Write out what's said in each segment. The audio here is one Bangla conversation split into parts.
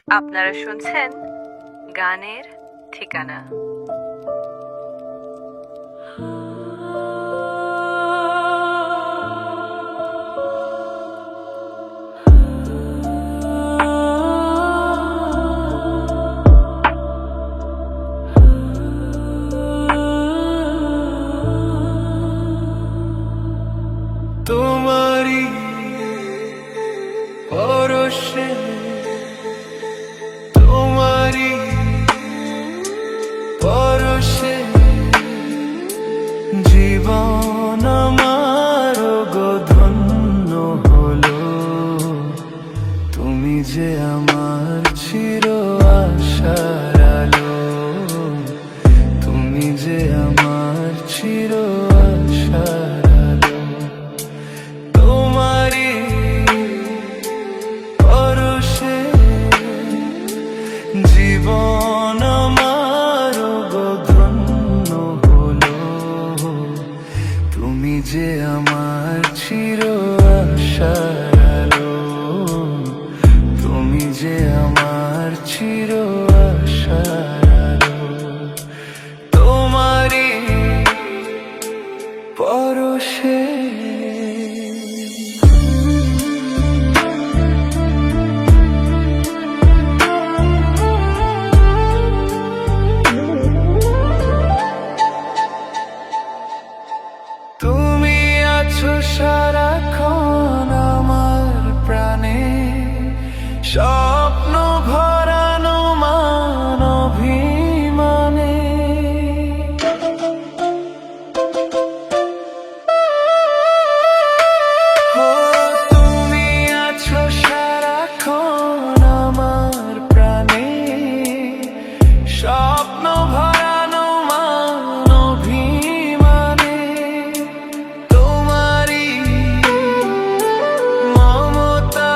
আপনারা শুনছেন গানের ঠিকানা। তোমারি পরশে তোমারি পরশে জীবন আমার গো ধন্য হলো। তুমি যে আমার চির আশার আলো, তুমি যে আমার চির আশার আলো। তোমারি পরশে জীবন আমার গো ধন্য হলো। তুমি যে আমার চির আশার আলো, তুমি যে আমার চির আশার আলো। তোমারি পরশে তুমি আছো সারাক্ষণ আমার প্রাণে, স্বপ্ন ভরানো মান অভিমানে। ও তুমি আছো সারাক্ষণ আমার প্রাণে, স্বপ্ন ভরানো মান অভিমানে। তোমারি মমতা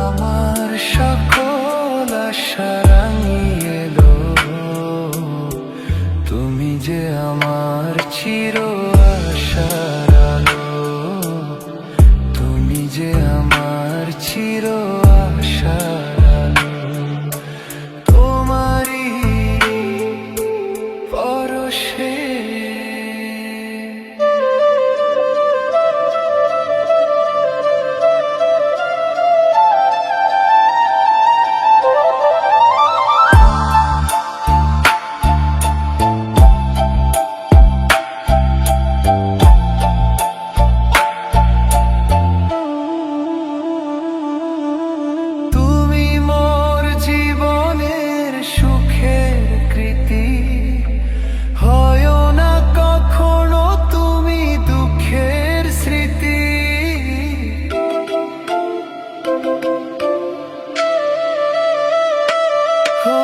আমার সকল আশা রাঙিয়ে এলো। তুমি যে আমার চির আশার আলো, তুমি যে আমার চির আশার আলো। তোমারি পরশে তুমি মোর জীবনের সুখের কৃতি, হয় না কখনো তুমি দুঃখের স্মৃতি। ও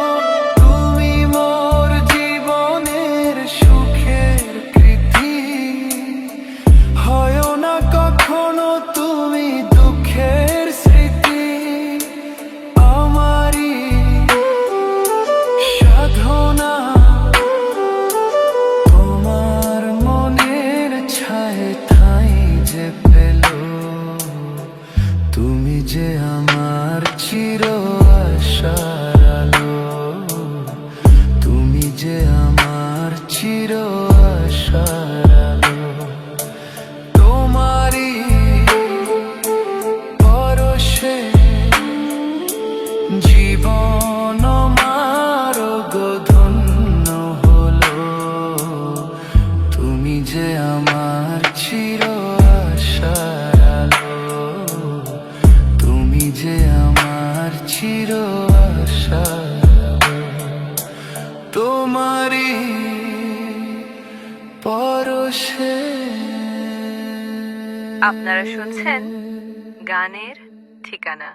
তুমি মোর জীবনের সুখের কৃতি, হয় না কখনো তুমি দুঃখের স্মৃতি। আমারি সাধনা তোমার মনের ছায় ঠাঁই যে পেল। তুমি যে আমার চির আশার আলো, তুমি যে আমার চির আশার আলো। তোমারি পরশে জীবন আমার গো ধন্য হলো। তুমি যে আমার চির আশার আলো, তুমি যে আমার চির আশার আলো। তোমারি পরশে। আপনারা শুনছেন গানের ঠিকানা।